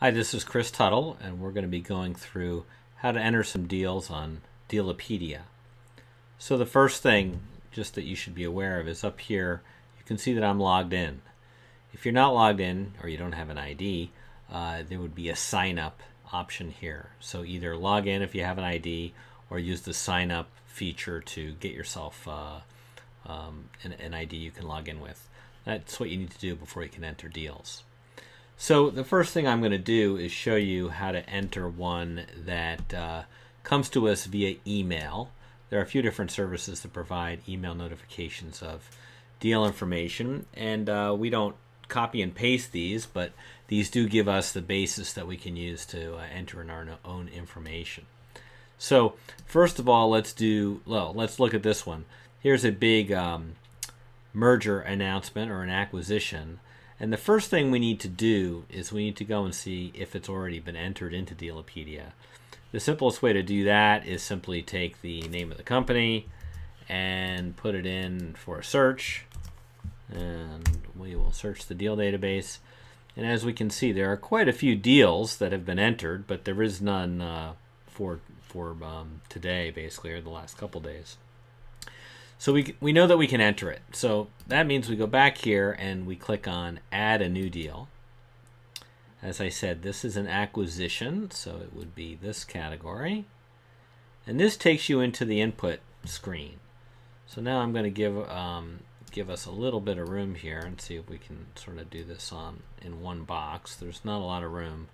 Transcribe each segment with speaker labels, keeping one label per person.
Speaker 1: Hi, this is Chris Tuttle, and we're going to be going through how to enter some deals on Dealpedia. So the first thing just that you should be aware of is up here, you can see that I'm logged in. If you're not logged in or you don't have an ID, there would be a sign up option here. So either log in if you have an ID or use the sign up feature to get yourself an ID you can log in with. That's what you need to do before you can enter deals. So the first thing I'm going to do is show you how to enter one that comes to us via email. There are a few different services that provide email notifications of deal information, and we don't copy and paste these, but these do give us the basis that we can use to enter in our own information. So first of all, let's look at this one. Here's a big merger announcement or an acquisition. And the first thing we need to do is we need to go and see if it's already been entered into Dealpedia. The simplest way to do that is simply take the name of the company and put it in for a search. And we will search the deal database. And as we can see, there are quite a few deals that have been entered, but there is none for today, basically, or the last couple days. So we know that we can enter it. So that means we go back here and we click on Add a New Deal. As I said, this is an acquisition, so it would be this category. And this takes you into the input screen. So now I'm going to give us a little bit of room here and see if we can sort of do this in one box. There's not a lot of room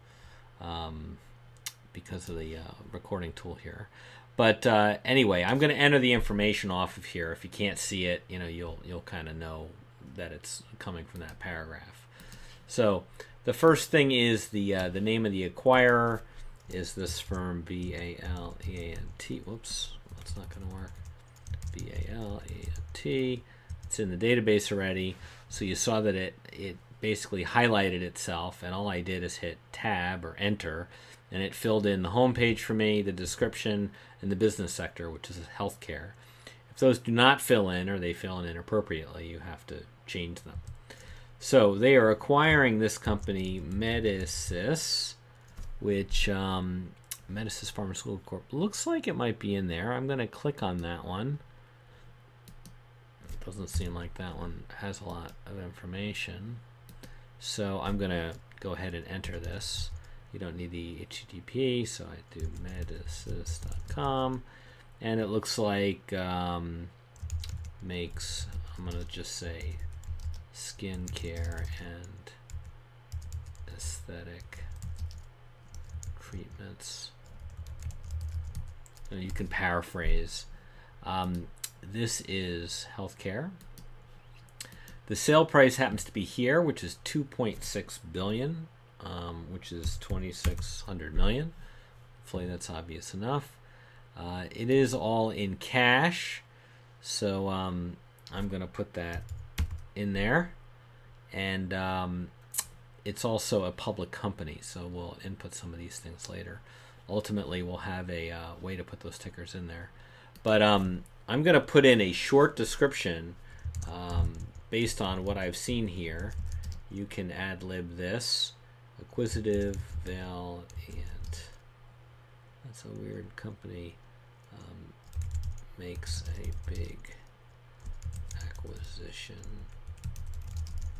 Speaker 1: because of the recording tool here. But anyway, I'm going to enter the information off of here. If you can't see it, you'll kind of know that it's coming from that paragraph. So the first thing is the name of the acquirer is this firm B-A-L-E-A-N-T. Whoops, that's not going to work. B-A-L-E-A-N-T. It's in the database already. So you saw that it basically highlighted itself, and all I did is hit Tab or Enter, and it filled in the home page for me, the description, and the business sector, which is healthcare. If those do not fill in or they fill in inappropriately, you have to change them. So they are acquiring this company, Medicis, which Medicis Pharmaceutical Corp. Looks like it might be in there. I'm going to click on that one. It doesn't seem like that one has a lot of information. So I'm going to go ahead and enter this. You don't need the HTTP, so I do medicis.com, and it looks like makes, I'm going to just say skincare and aesthetic treatments. So you can paraphrase. This is healthcare. The sale price happens to be here, which is 2.6 billion. Which is 2,600 million. Hopefully that's obvious enough. It is all in cash, so I'm going to put that in there. And it's also a public company, so we'll input some of these things later. Ultimately, we'll have a way to put those tickers in there. But I'm going to put in a short description based on what I've seen here. You can ad-lib this. Acquisitive, valiant. That's a weird company. Makes a big acquisition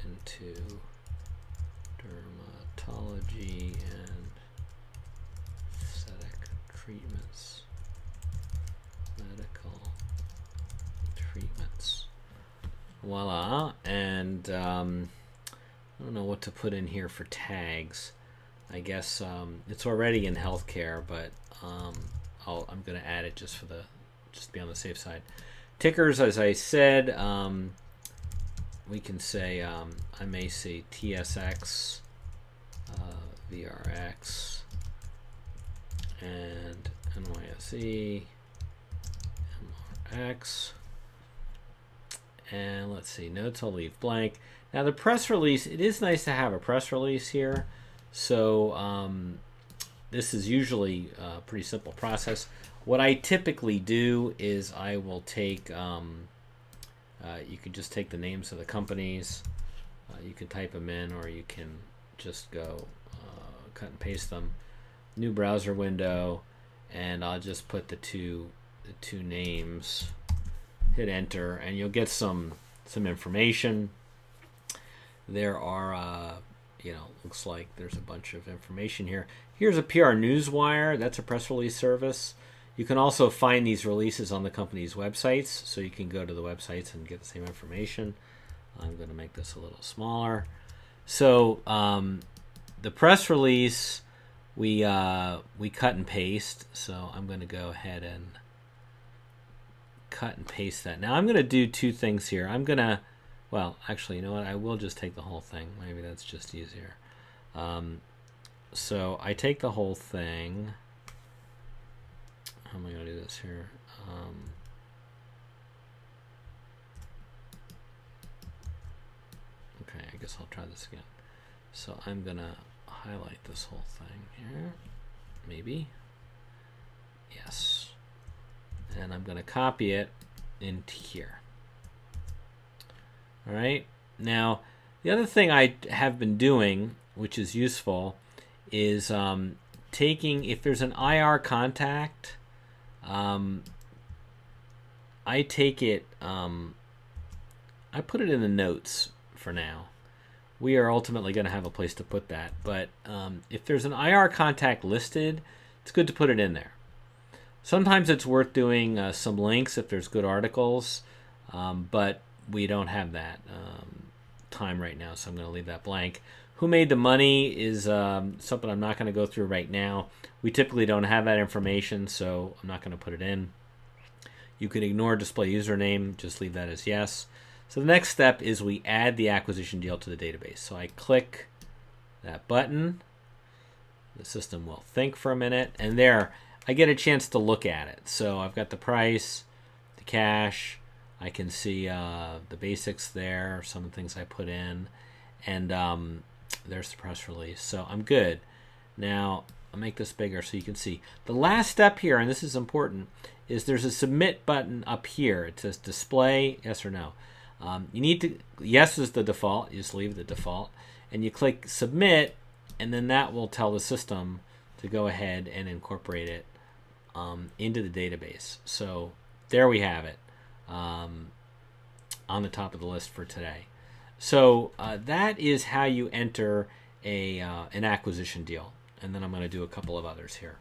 Speaker 1: into dermatology and aesthetic treatments. Medical treatments. Voila. And I don't know what to put in here for tags. I guess it's already in healthcare, but I'm going to add it just to be on the safe side. Tickers, as I said, we can say I may say TSX, VRX, and NYSE, MRX. And let's see, notes I'll leave blank. Now the press release, it is nice to have a press release here. So this is usually a pretty simple process. What I typically do is I will take, you could just take the names of the companies. You can type them in, or you can just go cut and paste them. New browser window, and I'll just put the two names. Hit enter, and you'll get some information. There are, looks like there's a bunch of information here. Here's a PR Newswire. That's a press release service. You can also find these releases on the company's websites, so you can go to the websites and get the same information. I'm going to make this a little smaller. So the press release, we cut and paste. So I'm going to go ahead and cut and paste that. Now I'm going to do two things here. I'm going to, well, actually, you know what? I will just take the whole thing. Maybe that's just easier. So I take the whole thing. How am I going to do this here? Okay, I guess I'll try this again. So I'm going to highlight this whole thing here. Maybe. Yes. And I'm going to copy it into here. All right. Now, the other thing I have been doing, which is useful, is taking, if there's an IR contact, I take it, I put it in the notes for now. We are ultimately going to have a place to put that, but if there's an IR contact listed, it's good to put it in there. Sometimes it's worth doing some links if there's good articles, but we don't have that time right now, so I'm going to leave that blank. Who made the money is something I'm not going to go through right now. We typically don't have that information, so I'm not going to put it in. You can ignore display username, just leave that as yes. So the next step is we add the acquisition deal to the database. So I click that button. The system will think for a minute, and there I get a chance to look at it. So I've got the price, the cash, I can see the basics there, some of the things I put in, and there's the press release. So I'm good. Now I'll make this bigger so you can see. The last step here, and this is important, is there's a submit button up here. It says display, yes or no. You need to, yes is the default, you just leave the default, and you click submit, and then that will tell the system to go ahead and incorporate it into the database. So there we have it on the top of the list for today. So that is how you enter an acquisition deal, and then I'm going to do a couple of others here.